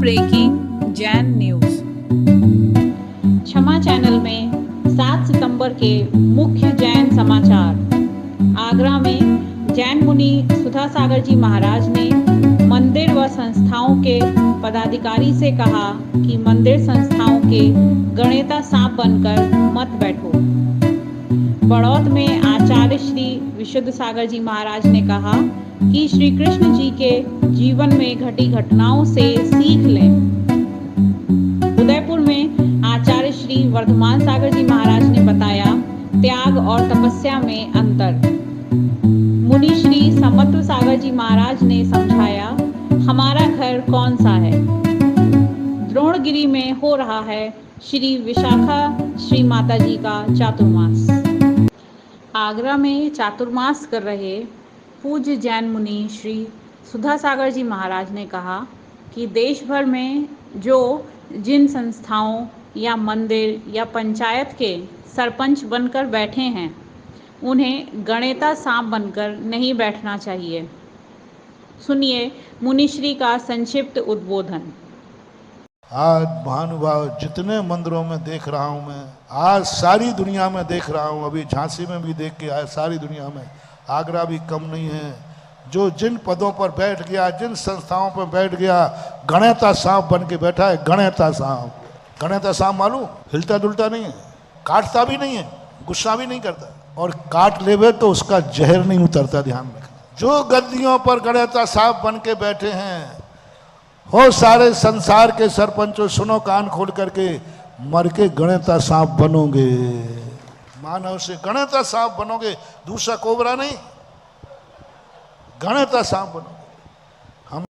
Breaking Jain news. क्षमा channel में 7 सितंबर के मुख्य जैन समाचार। आगरा में जैन मुनि सुधा सागर जी महाराज ने मंदिर व संस्थाओं के पदाधिकारी से कहा कि मंदिर संस्थाओं के गणेता सांप बनकर मत बैठो। बड़ौत में आचार्य श्री विशुद्ध सागर जी महाराज ने कहा कि श्री कृष्ण जी के जीवन में घटी घटनाओं से सीख लें। उदयपुर में आचार्य श्री वर्धमान सागर जी महाराज ने बताया त्याग और तपस्या में अंतर। मुनि श्री समत्व सागर जी महाराज ने समझाया हमारा घर कौन सा है। द्रोणगिरी में हो रहा है श्री विशाखा श्री माता जी का चातुर्मास। आगरा में चातुर्मास कर रहे पूज्य जैन मुनि श्री सुधा सागर जी महाराज ने कहा कि देश भर में जिन संस्थाओं या मंदिर या पंचायत के सरपंच बनकर बैठे हैं उन्हें गणेता सांप बनकर नहीं बैठना चाहिए। सुनिए मुनिश्री का संक्षिप्त उद्बोधन। आज महानुभाव जितने मंदिरों में देख रहा हूँ मैं, आज सारी दुनिया में देख रहा हूँ, अभी झांसी में भी देख के आया, सारी दुनिया में, आगरा भी कम नहीं है। जो जिन पदों पर बैठ गया, जिन संस्थाओं पर बैठ गया, गणेता सांप बन के बैठा है। गणेता सांप, गणेता सांप मालूम, हिलता डुलता नहीं है, काटता भी नहीं है, गुस्सा भी नहीं करता, और काट लेवे तो उसका जहर नहीं उतरता। ध्यान रखना, जो गद्दियों पर गणेता सांप बन के बैठे हैं, हो सारे संसार के सरपंचों, सुनो कान खोल करके, मर के गणेता सांप बनोगे, मानव से गणेता सांप बनोगे, दूसरा कोबरा नहीं, गणेता सांप बनोगे। हम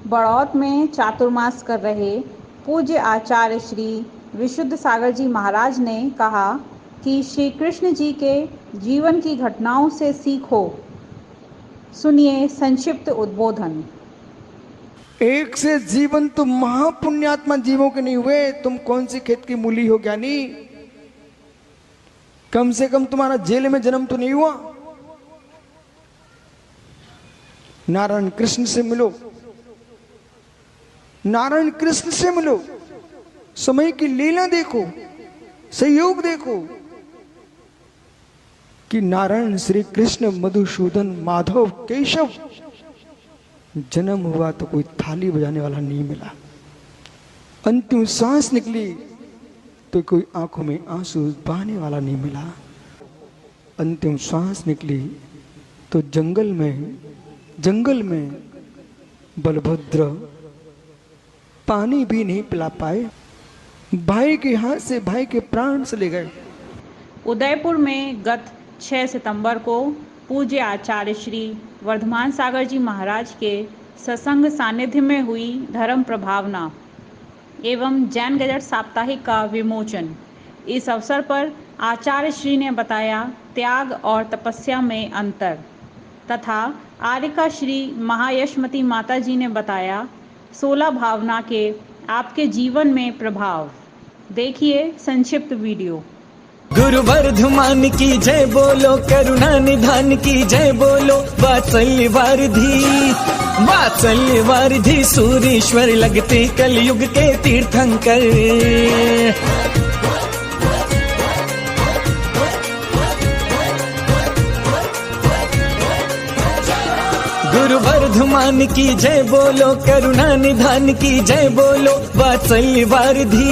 बड़ौत में चातुर्मास कर रहे पूज्य आचार्य श्री विशुद्ध सागर जी महाराज ने कहा कि श्री कृष्ण जी के जीवन की घटनाओं से सीखो। सुनिए संक्षिप्त उद्बोधन। एक से जीवन तुम महापुण्यात्मा जीवों के नहीं हुए, तुम कौन सी खेत की मूली हो ज्ञानी? कम से कम तुम्हारा जेल में जन्म तो नहीं हुआ। नारायण कृष्ण से मिलो, नारायण कृष्ण से मिलो, समय की लीला देखो, संयोग देखो कि नारायण श्री कृष्ण मधुसूदन माधव केशव जन्म हुआ तो कोई थाली बजाने वाला नहीं मिला, अंतिम सांस निकली तो कोई आंखों में आंसू बहाने वाला नहीं मिला, अंतिम सांस निकली तो जंगल में बलभद्र पानी भी नहीं पिला पाए, भाई के हाथ से भाई के प्राण से ले गए। उदयपुर में गत 6 सितंबर को पूज्य आचार्य श्री वर्धमान सागर जी महाराज के सत्संग सानिध्य में हुई धर्म प्रभावना एवं जैन गजट साप्ताहिक का विमोचन। इस अवसर पर आचार्य श्री ने बताया त्याग और तपस्या में अंतर, तथा आर्यका श्री महायशमती माता जी ने बताया 16 भावना के आपके जीवन में प्रभाव। देखिए संक्षिप्त वीडियो। गुरु वर्धमान की जय बोलो, करुणा निधान की जय बोलो, वात्सल्य वारिधि सूरीश्वर लगते कलयुग के तीर्थंकर। गुरु वर्धमान की जय बोलो, करुणा निधान की जय बोलो, वात्सल्य वारिधि।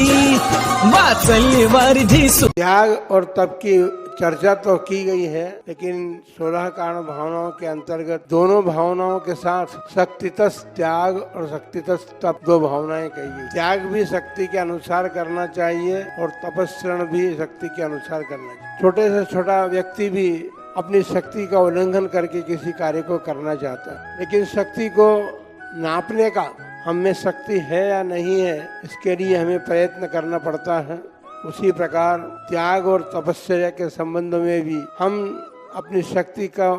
त्याग और तप की चर्चा तो की गई है, लेकिन 16 कारण भावनाओं के अंतर्गत दोनों भावनाओं के साथ शक्तितस त्याग और शक्तितस तप, 2 भावनाएं कही गई। त्याग भी शक्ति के अनुसार करना चाहिए और तपस्रण भी शक्ति के अनुसार करना चाहिए। छोटे से छोटा व्यक्ति भी अपनी शक्ति का उल्लंघन करके किसी कार्य को करना चाहता है, लेकिन शक्ति को नापने का, हम में शक्ति है या नहीं है, इसके लिए हमें प्रयत्न करना पड़ता है। उसी प्रकार त्याग और तपस्या के संबंध में भी हम अपनी शक्ति का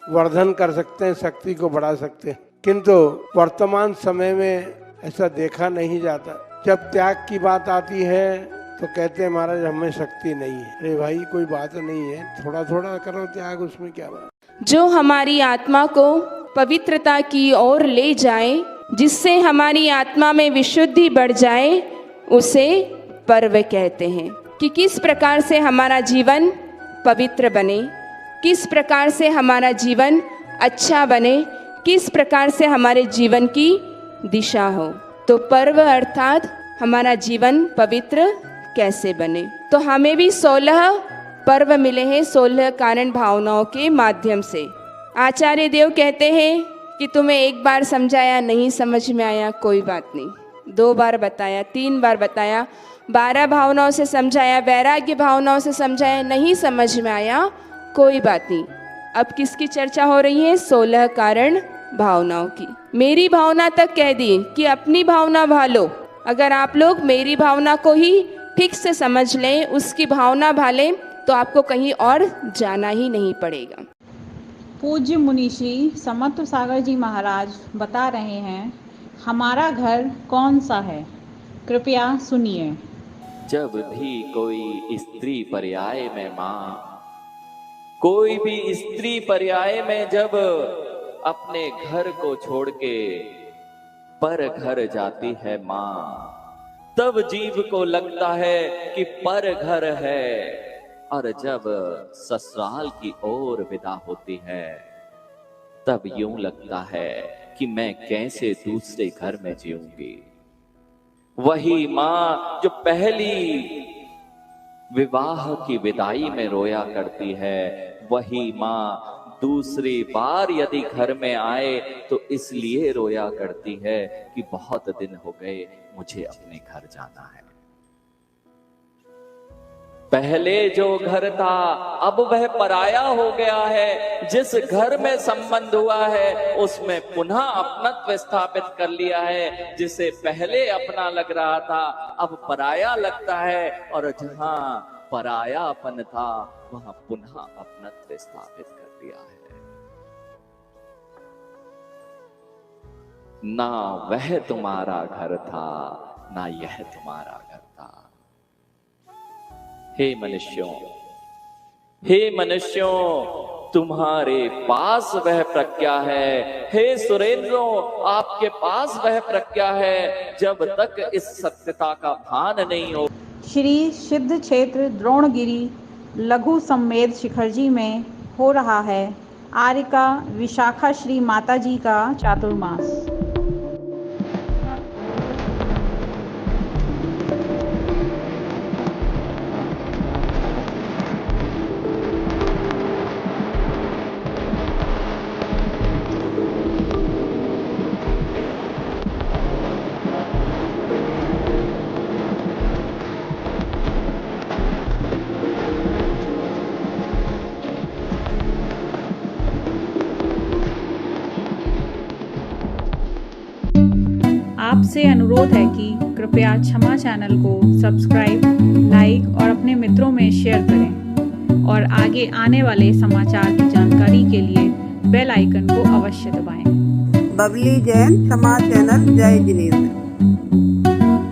वर्धन कर सकते हैं, शक्ति को बढ़ा सकते हैं, किंतु वर्तमान समय में ऐसा देखा नहीं जाता। जब त्याग की बात आती है तो कहते हैं महाराज हमें शक्ति नहीं है। अरे भाई कोई बात नहीं है, थोड़ा थोड़ा करो त्याग, उसमें क्या बात। जो हमारी आत्मा को पवित्रता की ओर ले जाए जिससे हमारी आत्मा में विशुद्धि बढ़ जाए, उसे पर्व कहते हैं। कि किस प्रकार से हमारा जीवन पवित्र बने, किस प्रकार से हमारा जीवन अच्छा बने, किस प्रकार से हमारे जीवन की दिशा हो। तो पर्व अर्थात हमारा जीवन पवित्र कैसे बने। तो हमें भी 16 पर्व मिले हैं 16 कारण भावनाओं के माध्यम से। आचार्य देव कहते हैं कि तुम्हें एक बार समझाया, नहीं समझ में आया, कोई बात नहीं, 2 बार बताया, 3 बार बताया, 12 भावनाओं से समझाया, वैराग्य भावनाओं से समझाया, नहीं समझ में आया, कोई बात नहीं। अब किसकी चर्चा हो रही है? 16 कारण भावनाओं की। मेरी भावना तक कह दी कि अपनी भावना भालो। अगर आप लोग मेरी भावना को ही ठीक से समझ लें, उसकी भावना भालें, तो आपको कहीं और जाना ही नहीं पड़ेगा। पूज्य मुनि श्री समत्व सागर जी महाराज बता रहे हैं, हमारा घर कौन सा है, कृपया सुनिए। जब भी कोई स्त्री पर्याय में माँ, कोई भी स्त्री पर्याय में जब अपने घर को छोड़ के पर घर जाती है माँ, तब जीव को लगता है कि पर घर है, और जब ससुराल की ओर विदा होती है तब यूं लगता है कि मैं कैसे दूसरे घर में जीऊंगी। वही माँ जो पहली विवाह की विदाई में रोया करती है, वही माँ दूसरी बार यदि घर में आए तो इसलिए रोया करती है कि बहुत दिन हो गए, मुझे अपने घर जाना है। पहले जो घर था अब वह पराया हो गया है। जिस घर में संबंध हुआ है उसमें पुनः अपनत्व स्थापित कर लिया है। जिसे पहले अपना लग रहा था अब पराया लगता है, और जहां परायापन था वहां पुनः अपनत्व स्थापित कर लिया है। ना वह तुम्हारा घर था, ना यह तुम्हारा घर था। हे मनुष्यों, हे मनुष्यों, तुम्हारे पास वह प्रज्ञा है। हे सुरेंद्रों, आपके पास वह प्रज्ञा है। जब तक इस सत्यता का भान नहीं हो। श्री सिद्ध क्षेत्र द्रोणगिरी लघु सम्मेद शिखरजी में हो रहा है आर्यका विशाखा श्री माता जी का चातुर्मास। आपसे अनुरोध है कि कृपया क्षमा चैनल को सब्सक्राइब, लाइक और अपने मित्रों में शेयर करें, और आगे आने वाले समाचार की जानकारी के लिए बेल आइकन को अवश्य दबाएं। बबली जैन समाज चैनल, जय जिनेन्द्र।